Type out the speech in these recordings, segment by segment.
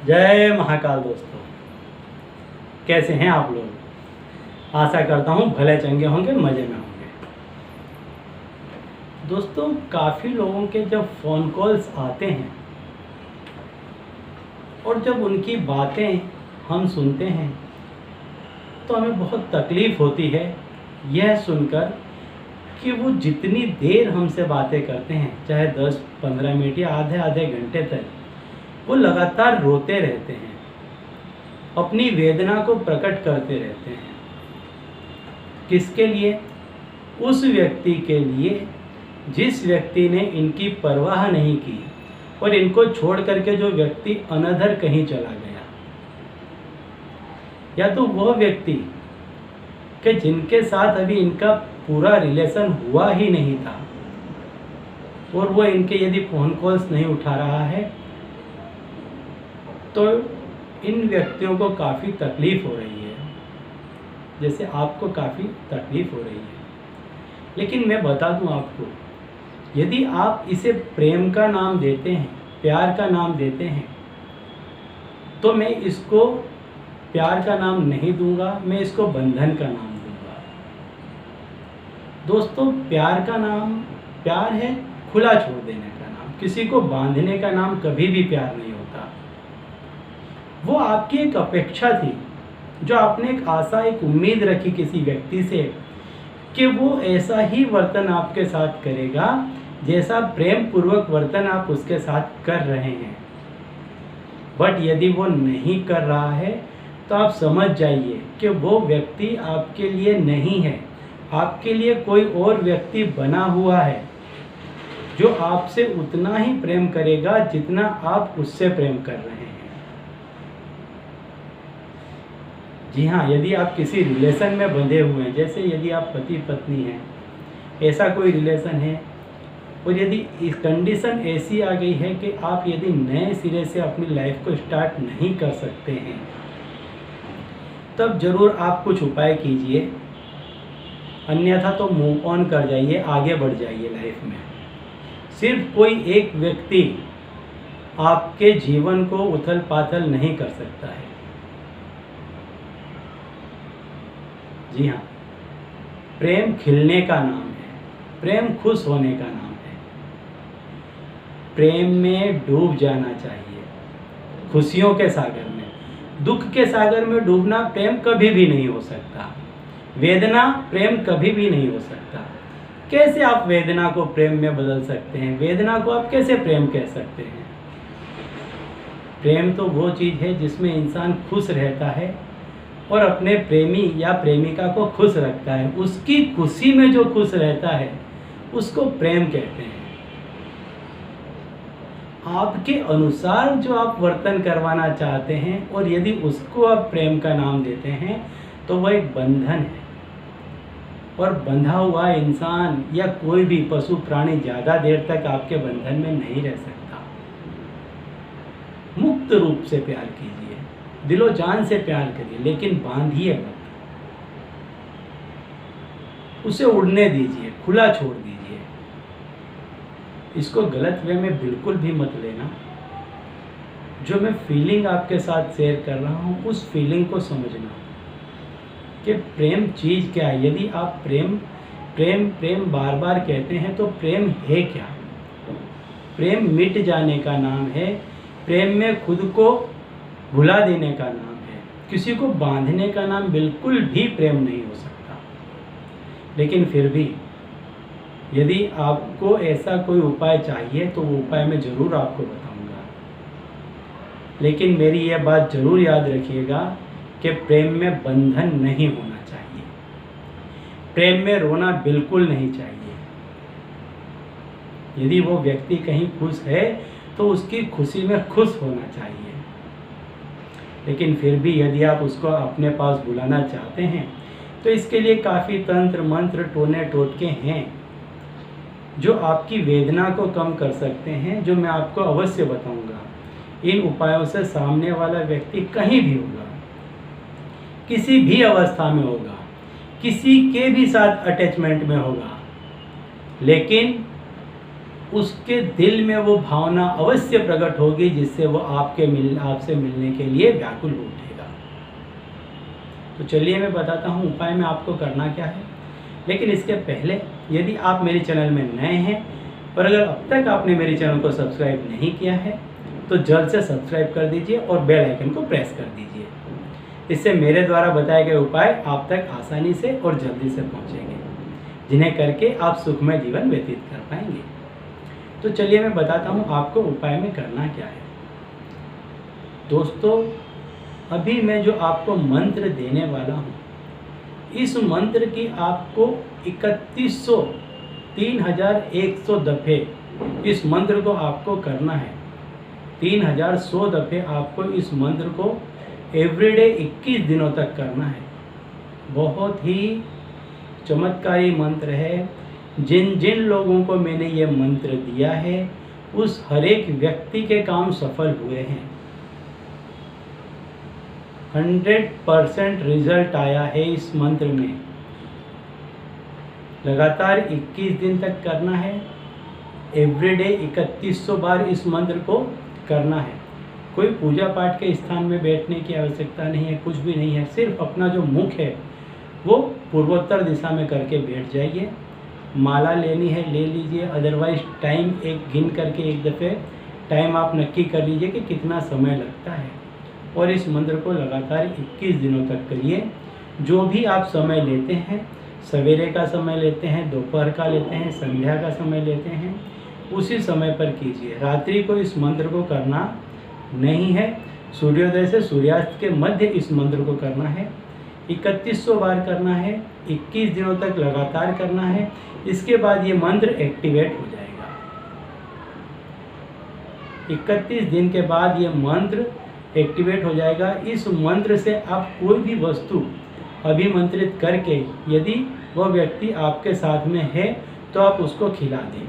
जय महाकाल दोस्तों, कैसे हैं आप लोग। आशा करता हूँ भले चंगे होंगे, मज़े में होंगे। दोस्तों, काफ़ी लोगों के जब फ़ोन कॉल्स आते हैं और जब उनकी बातें हम सुनते हैं तो हमें बहुत तकलीफ़ होती है यह सुनकर कि वो जितनी देर हमसे बातें करते हैं, चाहे 10-15 मिनट या आधे आधे घंटे तक, वो लगातार रोते रहते हैं, अपनी वेदना को प्रकट करते रहते हैं। किसके लिए? उस व्यक्ति के लिए जिस व्यक्ति ने इनकी परवाह नहीं की और इनको छोड़ करके जो व्यक्ति अनधर कहीं चला गया, या तो वह व्यक्ति कि जिनके साथ अभी इनका पूरा रिलेशन हुआ ही नहीं था और वो इनके यदि फ़ोन कॉल्स नहीं उठा रहा है तो इन व्यक्तियों को काफ़ी तकलीफ़ हो रही है, जैसे आपको काफ़ी तकलीफ़ हो रही है। लेकिन मैं बता दूं आपको, यदि आप इसे प्रेम का नाम देते हैं, प्यार का नाम देते हैं, तो मैं इसको प्यार का नाम नहीं दूंगा, मैं इसको बंधन का नाम दूंगा। दोस्तों, प्यार का नाम प्यार है, खुला छोड़ देने का नाम। किसी को बांधने का नाम कभी भी प्यार नहीं होता। वो आपकी एक अपेक्षा थी, जो आपने एक आशा, एक उम्मीद रखी किसी व्यक्ति से कि वो ऐसा ही वर्तन आपके साथ करेगा जैसा प्रेम पूर्वक वर्तन आप उसके साथ कर रहे हैं। बट यदि वो नहीं कर रहा है तो आप समझ जाइए कि वो व्यक्ति आपके लिए नहीं है, आपके लिए कोई और व्यक्ति बना हुआ है जो आपसे उतना ही प्रेम करेगा जितना आप उससे प्रेम कर रहे हैं। जी हाँ, यदि आप किसी रिलेशन में बंधे हुए हैं, जैसे यदि आप पति पत्नी हैं, ऐसा कोई रिलेशन है, और यदि इस कंडीशन ऐसी आ गई है कि आप यदि नए सिरे से अपनी लाइफ को स्टार्ट नहीं कर सकते हैं, तब ज़रूर आप कुछ उपाय कीजिए, अन्यथा तो मूव ऑन कर जाइए, आगे बढ़ जाइए लाइफ में। सिर्फ कोई एक व्यक्ति आपके जीवन को उथल पाथल नहीं कर सकता है। जी हाँ, प्रेम खिलने का नाम है, प्रेम खुश होने का नाम है। प्रेम में डूब जाना चाहिए, खुशियों के सागर में। दुख के सागर में डूबना प्रेम कभी भी नहीं हो सकता। वेदना प्रेम कभी भी नहीं हो सकता। कैसे आप वेदना को प्रेम में बदल सकते हैं? वेदना को आप कैसे प्रेम कह सकते हैं? प्रेम तो वो चीज़ है जिसमें इंसान खुश रहता है और अपने प्रेमी या प्रेमिका को खुश रखता है। उसकी खुशी में जो खुश रहता है उसको प्रेम कहते हैं। आपके अनुसार जो आप वर्तन करवाना चाहते हैं और यदि उसको आप प्रेम का नाम देते हैं तो वह एक बंधन है, और बंधा हुआ इंसान या कोई भी पशु प्राणी ज़्यादा देर तक आपके बंधन में नहीं रह सकता। मुक्त रूप से प्यार कीजिए, दिलो जान से प्यार करिए, लेकिन बांधिए मत। उसे उड़ने दीजिए, खुला छोड़ दीजिए। इसको गलत वे में बिल्कुल भी मत लेना। जो मैं फीलिंग आपके साथ शेयर कर रहा हूँ, उस फीलिंग को समझना कि प्रेम चीज़ क्या है। यदि आप प्रेम प्रेम प्रेम बार बार कहते हैं तो प्रेम है क्या? प्रेम मिट जाने का नाम है। प्रेम में खुद को भुला देने का नाम है। किसी को बांधने का नाम बिल्कुल भी प्रेम नहीं हो सकता। लेकिन फिर भी यदि आपको ऐसा कोई उपाय चाहिए तो वो उपाय मैं ज़रूर आपको बताऊंगा। लेकिन मेरी यह बात ज़रूर याद रखिएगा कि प्रेम में बंधन नहीं होना चाहिए। प्रेम में रोना बिल्कुल नहीं चाहिए। यदि वो व्यक्ति कहीं खुश है तो उसकी खुशी में खुश होना चाहिए। लेकिन फिर भी यदि आप उसको अपने पास बुलाना चाहते हैं तो इसके लिए काफ़ी तंत्र मंत्र, टोने टोटके हैं जो आपकी वेदना को कम कर सकते हैं, जो मैं आपको अवश्य बताऊंगा। इन उपायों से सामने वाला व्यक्ति कहीं भी होगा, किसी भी अवस्था में होगा, किसी के भी साथ अटैचमेंट में होगा, लेकिन उसके दिल में वो भावना अवश्य प्रकट होगी जिससे वो आपसे मिलने के लिए व्याकुल हो उठेगा। तो चलिए मैं बताता हूँ उपाय में आपको करना क्या है। लेकिन इसके पहले यदि आप मेरे चैनल में नए हैं और अगर अब तक आपने मेरे चैनल को सब्सक्राइब नहीं किया है तो जल्द से सब्सक्राइब कर दीजिए और बेल आइकन को प्रेस कर दीजिए। इससे मेरे द्वारा बताए गए उपाय आप तक आसानी से और जल्दी से पहुंचेंगे, जिन्हें करके आप सुखमय जीवन व्यतीत कर पाएंगे। तो चलिए मैं बताता हूं आपको उपाय में करना क्या है। दोस्तों, अभी मैं जो आपको मंत्र देने वाला हूं, इस मंत्र की आपको 3100 दफ़े इस मंत्र को आपको करना है। 3100 दफ़े आपको इस मंत्र को एवरीडे 21 दिनों तक करना है। बहुत ही चमत्कारी मंत्र है। जिन जिन लोगों को मैंने ये मंत्र दिया है उस हर एक व्यक्ति के काम सफल हुए हैं। 100% रिजल्ट आया है इस मंत्र में। लगातार 21 दिन तक करना है। एवरीडे 3100 बार इस मंत्र को करना है। कोई पूजा पाठ के स्थान में बैठने की आवश्यकता नहीं है, कुछ भी नहीं है। सिर्फ अपना जो मुख है वो पूर्वोत्तर दिशा में करके बैठ जाइए। माला लेनी है ले लीजिए, अदरवाइज टाइम एक गिन करके एक दफ़े टाइम आप नक्की कर लीजिए कि कितना समय लगता है और इस मंत्र को लगातार 21 दिनों तक करिए। जो भी आप समय लेते हैं, सवेरे का समय लेते हैं, दोपहर का लेते हैं, संध्या का समय लेते हैं, उसी समय पर कीजिए। रात्रि को इस मंत्र को करना नहीं है। सूर्योदय से सूर्यास्त के मध्य इस मंत्र को करना है। 3100 बार करना है। 21 दिनों तक लगातार करना है। इसके बाद ये मंत्र एक्टिवेट हो जाएगा। 31 दिन के बाद ये मंत्र एक्टिवेट हो जाएगा। इस मंत्र से आप कोई भी वस्तु अभिमंत्रित करके यदि वह व्यक्ति आपके साथ में है तो आप उसको खिला दें।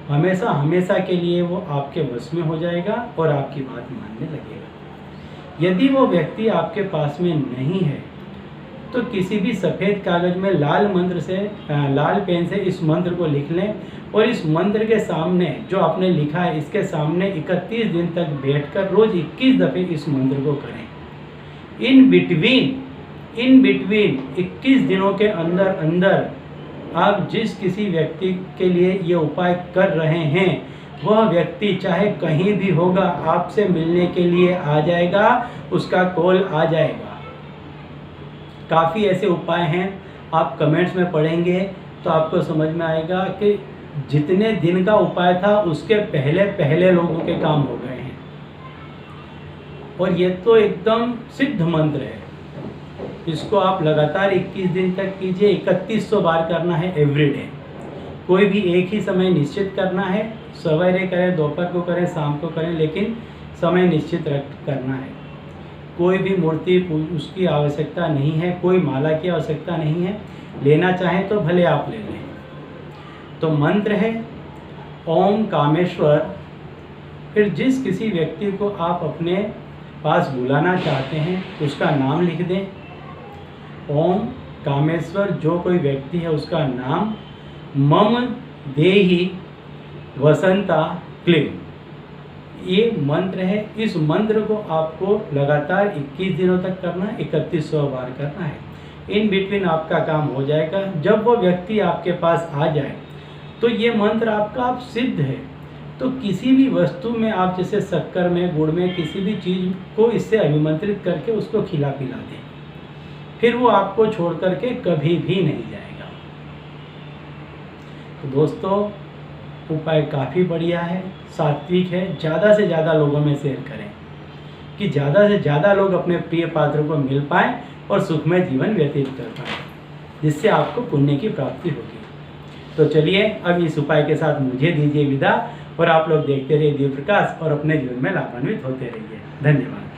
हमेशा हमेशा के लिए वो आपके वश में हो जाएगा और आपकी बात मानने लगेगा। यदि वो व्यक्ति आपके पास में नहीं है तो किसी भी सफ़ेद कागज़ में लाल पेन से इस मंत्र को लिख लें और इस मंत्र के सामने जो आपने लिखा है इसके सामने 31 दिन तक बैठकर रोज़ 21 दफ़े इस मंत्र को करें। इन बिटवीन 21 दिनों के अंदर आप जिस किसी व्यक्ति के लिए ये उपाय कर रहे हैं वह व्यक्ति चाहे कहीं भी होगा आपसे मिलने के लिए आ जाएगा, उसका कॉल आ जाएगा। काफ़ी ऐसे उपाय हैं, आप कमेंट्स में पढ़ेंगे तो आपको समझ में आएगा कि जितने दिन का उपाय था उसके पहले लोगों के काम हो गए हैं। और ये तो एकदम सिद्ध मंत्र है। इसको आप लगातार 21 दिन तक कीजिए। 3100 बार करना है एवरीडे। कोई भी एक ही समय निश्चित करना है। सवेरे करें, दोपहर को करें, शाम को करें, लेकिन समय निश्चित करना है। कोई भी मूर्ति उसकी आवश्यकता नहीं है, कोई माला की आवश्यकता नहीं है। लेना चाहें तो भले आप ले लें। तो मंत्र है ओम कामेश्वर। फिर जिस किसी व्यक्ति को आप अपने पास बुलाना चाहते हैं उसका नाम लिख दें। ओम कामेश्वर, जो कोई व्यक्ति है उसका नाम। मम देहि वसंता क्लीम, ये मंत्र है। इस मंत्र को आपको लगातार 21 दिनों तक करना है। 3100 बार करना है। इन बिटवीन आपका काम हो जाएगा। जब वो व्यक्ति आपके पास आ जाए तो ये मंत्र आपका आप सिद्ध है। तो किसी भी वस्तु में आप जैसे शक्कर में, गुड़ में, किसी भी चीज़ को इससे अभिमंत्रित करके उसको खिला पिला दें, फिर वो आपको छोड़ करके कभी भी नहीं जाएगा। तो दोस्तों, उपाय काफ़ी बढ़िया है, सात्विक है। ज़्यादा से ज़्यादा लोगों में शेयर करें कि ज़्यादा से ज़्यादा लोग अपने प्रिय पात्र को मिल पाएँ और सुखमय जीवन व्यतीत कर पाएँ, जिससे आपको पुण्य की प्राप्ति होगी। तो चलिए अब इस उपाय के साथ मुझे दीजिए विदा और आप लोग देखते रहिए दिव्य प्रकाश और अपने जीवन में लाभान्वित होते रहिए। धन्यवाद।